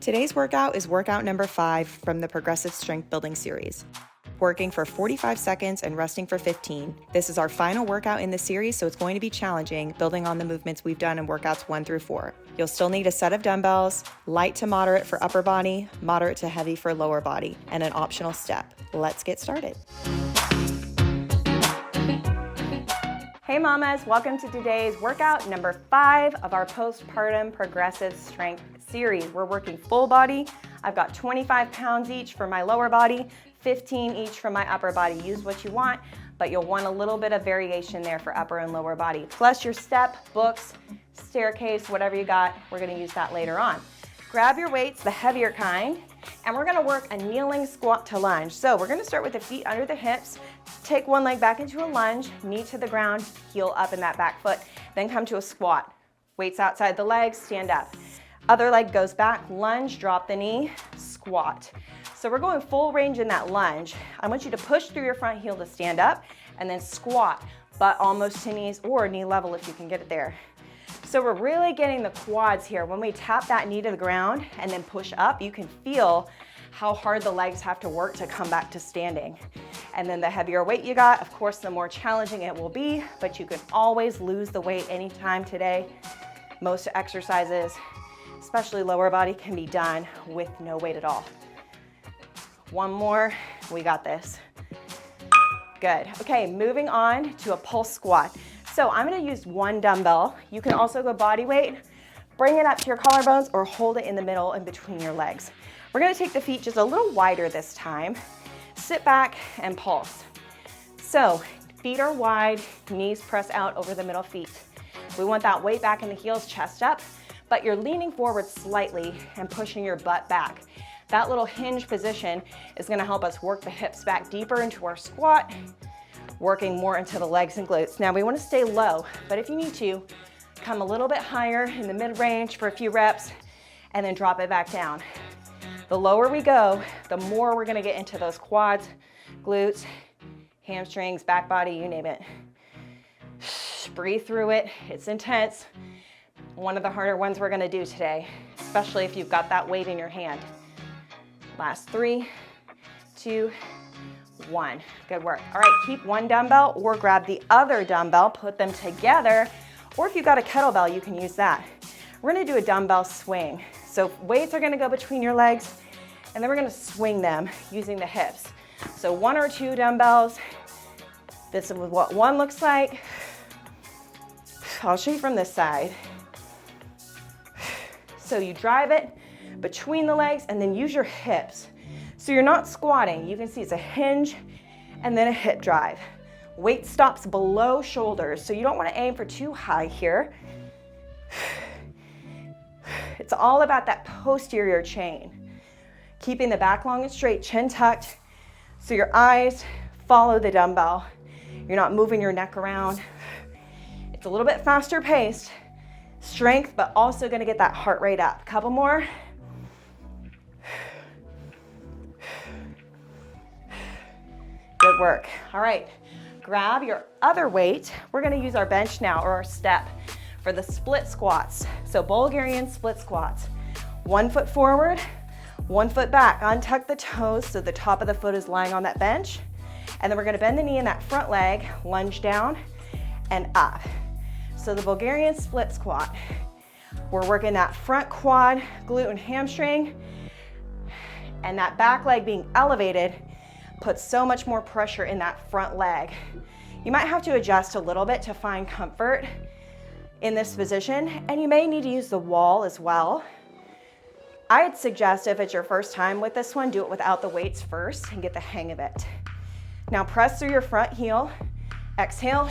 Today's workout is workout number 5 from the Progressive Strength Building series. Working for 45 seconds and resting for 15. This is our final workout in the series, so it's going to be challenging, building on the movements we've done in workouts 1 through 4. You'll still need a set of dumbbells, light to moderate for upper body, moderate to heavy for lower body, and an optional step. Let's get started. Hey mamas, welcome to today's workout number 5 of our postpartum progressive strength series. We're working full body. I've got 25 pounds each for my lower body, 15 each for my upper body. Use what you want, but you'll want a little bit of variation there for upper and lower body. Plus your step, books, staircase, whatever you got, we're gonna use that later on. Grab your weights, the heavier kind, and we're gonna work a kneeling squat to lunge. So we're gonna start with the feet under the hips, take one leg back into a lunge, knee to the ground, heel up in that back foot, then come to a squat. Weights outside the legs, stand up. Other leg goes back, lunge, drop the knee, squat. So we're going full range in that lunge. I want you to push through your front heel to stand up and then squat, butt almost to knees or knee level if you can get it there. So we're really getting the quads here. When we tap that knee to the ground and then push up, you can feel how hard the legs have to work to come back to standing. And then the heavier weight you got, of course, the more challenging it will be, but you can always lose the weight anytime today. Most exercises, especially lower body, can be done with no weight at all. One more, we got this. Good. Okay, moving on to a pulse squat. So I'm gonna use one dumbbell. You can also go body weight, bring it up to your collarbones or hold it in the middle and between your legs. We're gonna take the feet just a little wider this time. Sit back and pulse. So feet are wide, knees press out over the middle feet. We want that weight back in the heels, chest up, but you're leaning forward slightly and pushing your butt back. That little hinge position is gonna help us work the hips back deeper into our squat, working more into the legs and glutes. Now we wanna stay low, but if you need to, come a little bit higher in the mid-range for a few reps and then drop it back down. The lower we go, the more we're gonna get into those quads, glutes, hamstrings, back body, you name it. Breathe through it, it's intense. One of the harder ones we're gonna do today, especially if you've got that weight in your hand. Last 3, 2, 1. Good work. All right, keep one dumbbell or grab the other dumbbell, put them together, or if you've got a kettlebell, you can use that. We're gonna do a dumbbell swing. So weights are gonna go between your legs, and then we're gonna swing them using the hips. So 1 or 2 dumbbells. This is what one looks like. I'll show you from this side. So you drive it between the legs and then use your hips. So you're not squatting. You can see it's a hinge and then a hip drive. Weight stops below shoulders, so you don't want to aim for too high here. It's all about that posterior chain. Keeping the back long and straight, chin tucked, so your eyes follow the dumbbell. You're not moving your neck around. It's a little bit faster paced. Strength, but also gonna get that heart rate up. Couple more. Good work. All right, grab your other weight. We're gonna use our bench now, or our step, for the split squats. So Bulgarian split squats. 1 foot forward, 1 foot back. Untuck the toes so the top of the foot is lying on that bench. And then we're gonna bend the knee in that front leg, lunge down and up. So the Bulgarian split squat, we're working that front quad, glute and hamstring, and that back leg being elevated puts so much more pressure in that front leg. You might have to adjust a little bit to find comfort in this position, and you may need to use the wall as well. I'd suggest if it's your first time with this one, do it without the weights first and get the hang of it. Now press through your front heel, exhale,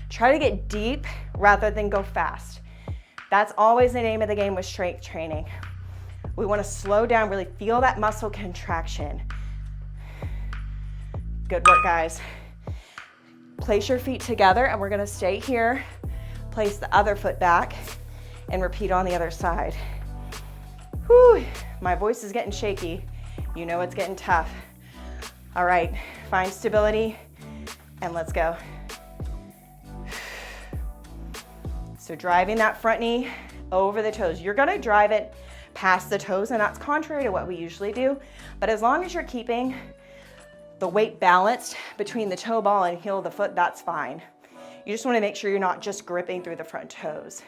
try to get deep rather than go fast. That's always the name of the game with strength training. We want to slow down, really feel that muscle contraction. Good work, guys. Place your feet together and we're gonna stay here. Place the other foot back and repeat on the other side. Whew, my voice is getting shaky. You know it's getting tough. All right, find stability and let's go. So driving that front knee over the toes. You're gonna drive it past the toes, and that's contrary to what we usually do. But as long as you're keeping the weight balanced between the toe ball and heel of the foot, that's fine. You just want to make sure you're not just gripping through the front toes.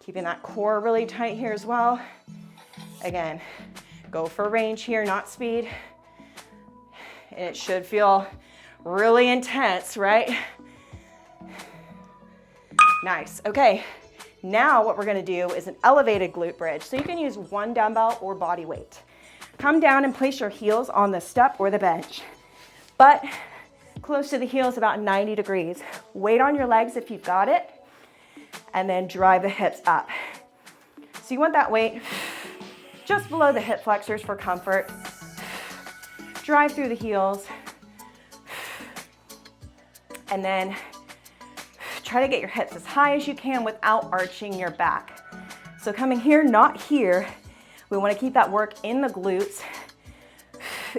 Keeping that core really tight here as well. Again, go for range here, not speed. And it should feel really intense, right? Nice. Okay, now what we're gonna do is an elevated glute bridge. So you can use one dumbbell or body weight. Come down and place your heels on the step or the bench. Butt close to the heels, about 90 degrees. Weight on your legs if you've got it, and then drive the hips up. So you want that weight just below the hip flexors for comfort. Drive through the heels. And then try to get your hips as high as you can without arching your back. So coming here, not here. We want to keep that work in the glutes,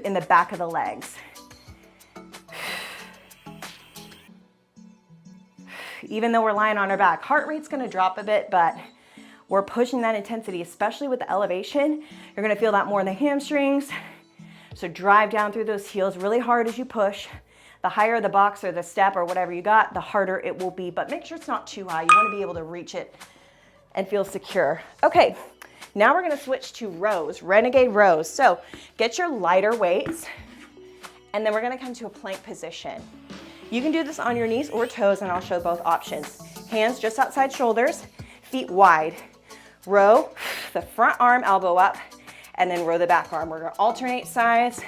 in the back of the legs. Even though we're lying on our back, heart rate's going to drop a bit, but we're pushing that intensity, especially with the elevation. You're going to feel that more in the hamstrings. So drive down through those heels really hard as you push. The higher the box or the step or whatever you got, the harder it will be, but make sure it's not too high. You want to be able to reach it and feel secure. Okay, now we're going to switch to rows, Renegade rows. So get your lighter weights, and then we're going to come to a plank position. You can do this on your knees or toes, and I'll show both options. Hands just outside shoulders, feet wide. Row the front arm, elbow up, and then row the back arm. We're gonna alternate sides.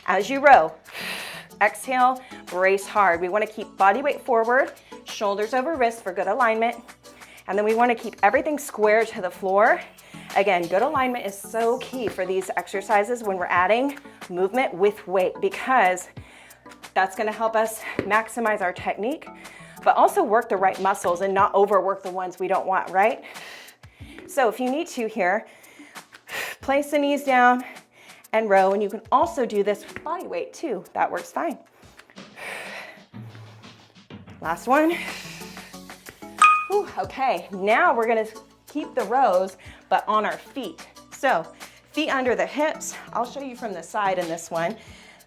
As you row, exhale, brace hard. We wanna keep body weight forward, shoulders over wrists for good alignment. And then we wanna keep everything square to the floor. Again, good alignment is so key for these exercises when we're adding movement with weight, because that's gonna help us maximize our technique, but also work the right muscles and not overwork the ones we don't want, right? So if you need to here, place the knees down and row, and you can also do this with body weight too. That works fine. Last one. Whew, okay, now we're gonna keep the rows, but on our feet. So feet under the hips. I'll show you from the side in this one.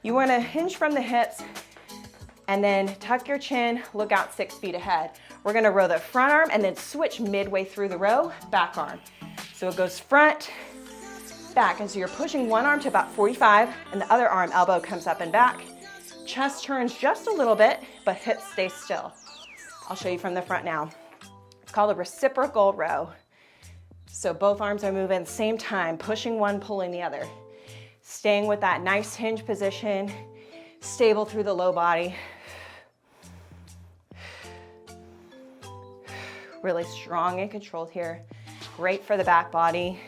You want to hinge from the hips and then tuck your chin, look out 6 feet ahead. We're going to row the front arm and then switch midway through the row, back arm. So it goes front, back, and so you're pushing one arm to about 45 and the other arm elbow comes up and back. Chest turns just a little bit, but hips stay still. I'll show you from the front now. It's called a reciprocal row. So both arms are moving at the same time, pushing one, pulling the other. Staying with that nice hinge position, stable through the low body. Really strong and controlled here. Great for the back body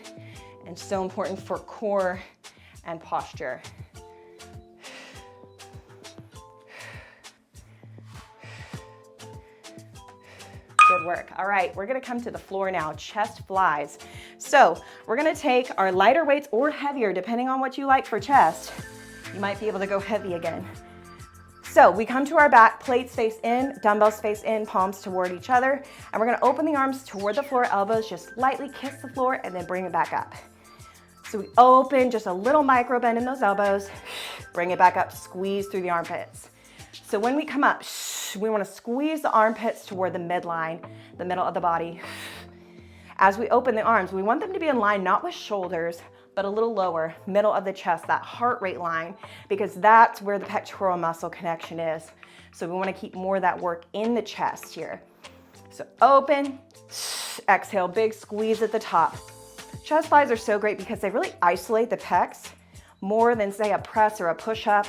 and so important for core and posture. Good work. All right, we're gonna come to the floor now, chest flies. So we're gonna take our lighter weights or heavier, depending on what you like for chest. You might be able to go heavy again. So we come to our back, plates face in, dumbbells face in, palms toward each other, and we're gonna open the arms toward the floor, elbows just lightly kiss the floor, and then bring it back up. So we open, just a little micro bend in those elbows, bring it back up, squeeze through the armpits. So when we come up, we want to squeeze the armpits toward the midline, the middle of the body. As we open the arms, we want them to be in line, not with shoulders, but a little lower, middle of the chest, that heart rate line, because that's where the pectoral muscle connection is. So we want to keep more of that work in the chest here. So open, exhale, big squeeze at the top. Chest flies are so great because they really isolate the pecs more than, say, a press or a push-up.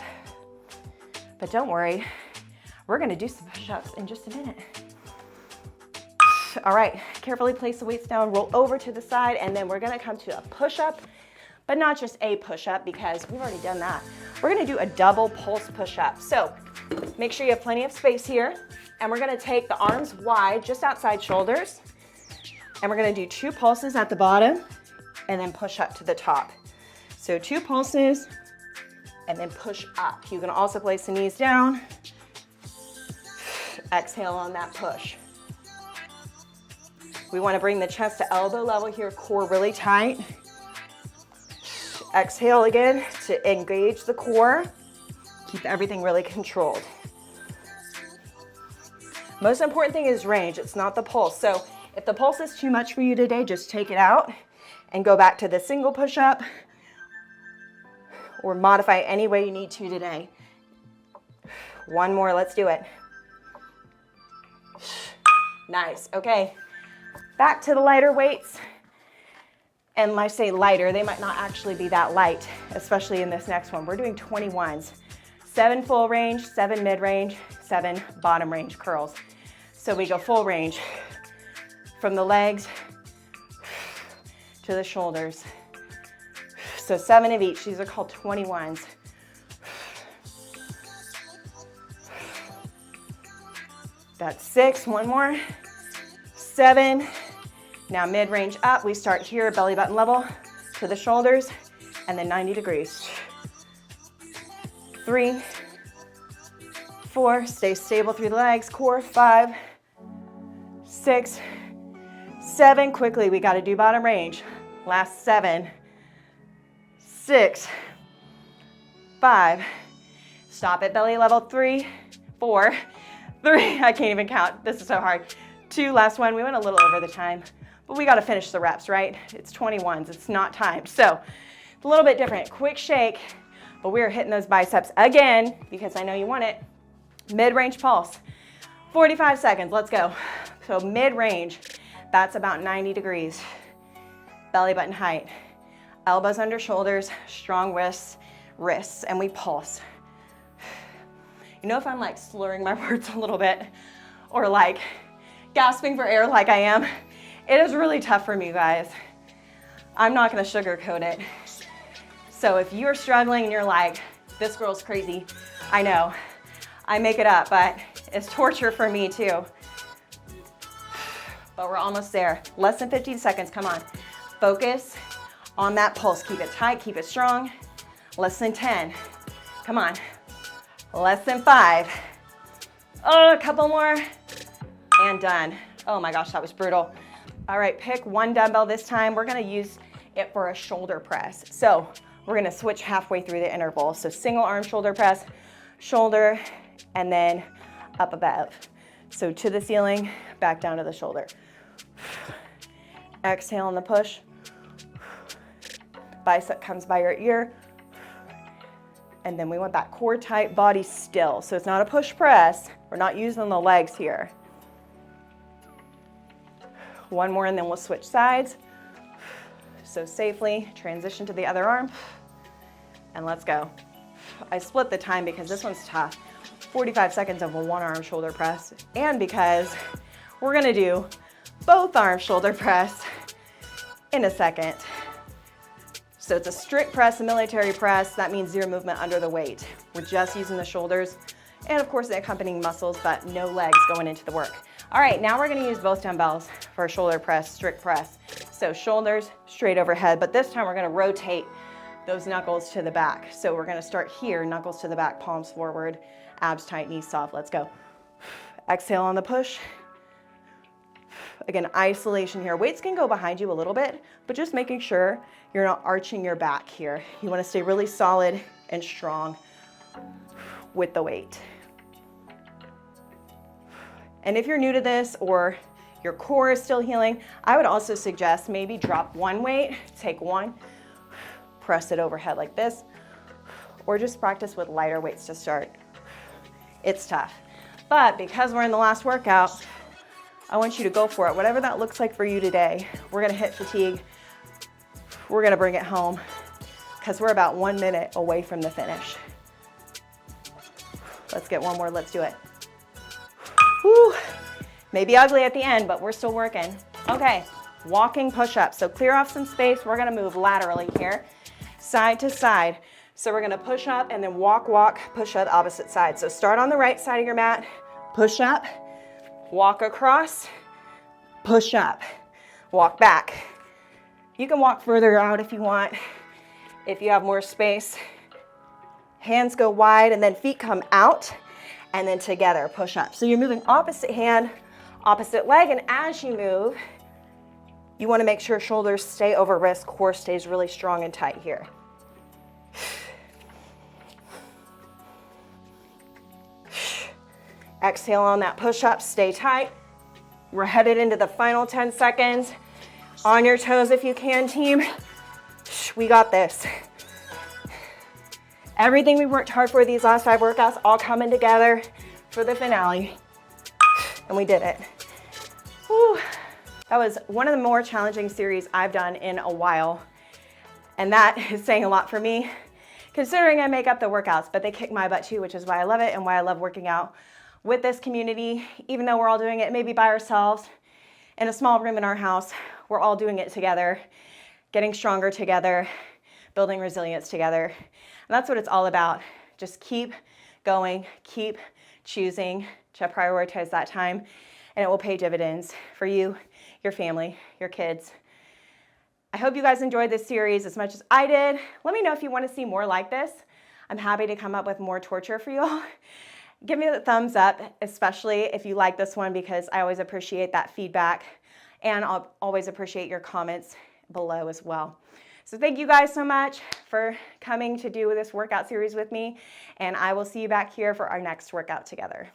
But don't worry, we're gonna do some push-ups in just a minute. All right, carefully place the weights down, roll over to the side, and then we're gonna come to a push-up, but not just a push-up because we've already done that. We're gonna do a double pulse push-up. So make sure you have plenty of space here, and we're gonna take the arms wide, just outside shoulders, and we're gonna do 2 pulses at the bottom, and then push up to the top. So 2 pulses, and then push up. You can also place the knees down. Exhale on that push. We want to bring the chest to elbow level here, core really tight. Exhale again to engage the core. Keep everything really controlled. Most important thing is range, it's not the pulse. So if the pulse is too much for you today, just take it out and go back to the single push-up or modify any way you need to today. One more, let's do it. Nice, okay. Back to the lighter weights. And when I say lighter, they might not actually be that light, especially in this next one. We're doing 21s. 7 full range, 7 mid-range, 7 bottom range curls. So we go full range from the legs to the shoulders. So 7 of each. These are called 21s. That's 6. One more. 7. Now mid-range up. We start here, belly button level to the shoulders, and then 90 degrees. 3, 4. Stay stable through the legs. Core. 5, 6, 7. Quickly, we got to do bottom range. Last 7, 6, 5. Stop at belly level. 3, 4, 3. I can't even count. This is so hard. 2. Last one. We went a little over the time, but we got to finish the reps, right? It's 21s. It's not timed. So it's a little bit different. Quick shake, but we're hitting those biceps again because I know you want it. Mid-range pulse. 45 seconds. Let's go. So mid-range, that's about 90 degrees. Belly button height. Elbows under shoulders, strong wrists, and we pulse. You know, if I'm like slurring my words a little bit or like gasping for air like I am, it is really tough for me, guys. I'm not gonna sugarcoat it. So if you're struggling and you're like, this girl's crazy, I know, I make it up, but it's torture for me too. But we're almost there. Less than 15 seconds, come on. Focus on that pulse. Keep it tight, keep it strong. Less than 10, come on. Less than 5. Oh, a couple more, and done. Oh my gosh, that was brutal. All right, pick one dumbbell this time. We're gonna use it for a shoulder press. So we're gonna switch halfway through the interval. So single arm shoulder press, shoulder, and then up above. So to the ceiling, back down to the shoulder. Exhale on the push. Bicep comes by your ear. And then we want that core tight, body still. So it's not a push press. We're not using the legs here. One more and then we'll switch sides. So safely transition to the other arm. And let's go. I split the time because this one's tough. 45 seconds of a one arm shoulder press. And because we're gonna do both arm shoulder press in a second. So it's a strict press, a military press. That means zero movement under the weight. We're just using the shoulders and of course the accompanying muscles, but no legs going into the work. All right, now we're gonna use both dumbbells for a shoulder press, strict press. So shoulders straight overhead, but this time we're gonna rotate those knuckles to the back. So we're gonna start here, knuckles to the back, palms forward, abs tight, knees soft. Let's go. Exhale on the push. Again, isolation here. Weights can go behind you a little bit, but just making sure you're not arching your back here. You wanna stay really solid and strong with the weight. And if you're new to this or your core is still healing, I would also suggest maybe drop one weight, take one, press it overhead like this, or just practice with lighter weights to start. It's tough. But because we're in the last workout, I want you to go for it. Whatever that looks like for you today, we're gonna hit fatigue. We're gonna bring it home because we're about 1 minute away from the finish. Let's get one more, let's do it. Whew. Maybe ugly at the end, but we're still working. Okay, walking push-ups. So clear off some space. We're gonna move laterally here, side to side. So we're gonna push up and then walk, push up opposite side. So start on the right side of your mat, push up, walk across, push up, walk back. You can walk further out if you want, if you have more space. Hands go wide and then feet come out and then together, push up. So you're moving opposite hand, opposite leg, and as you move, you want to make sure shoulders stay over wrist, core stays really strong and tight here. Exhale on that push-up, stay tight. We're headed into the final 10 seconds. On your toes if you can, team. We got this. Everything we worked hard for these last 5 workouts all coming together for the finale. And we did it. Whew. That was one of the more challenging series I've done in a while. And that is saying a lot for me, considering I make up the workouts, but they kick my butt too, which is why I love it and why I love working out with this community. Even though we're all doing it maybe by ourselves in a small room in our house, we're all doing it together, getting stronger together, building resilience together. And that's what it's all about. Just keep going, keep choosing to prioritize that time, and it will pay dividends for you, your family, your kids. I hope you guys enjoyed this series as much as I did. Let me know if you want to see more like this. I'm happy to come up with more torture for you all. Give me the thumbs up, especially if you like this one, because I always appreciate that feedback, and I'll always appreciate your comments below as well. So thank you guys so much for coming to do this workout series with me, and I will see you back here for our next workout together.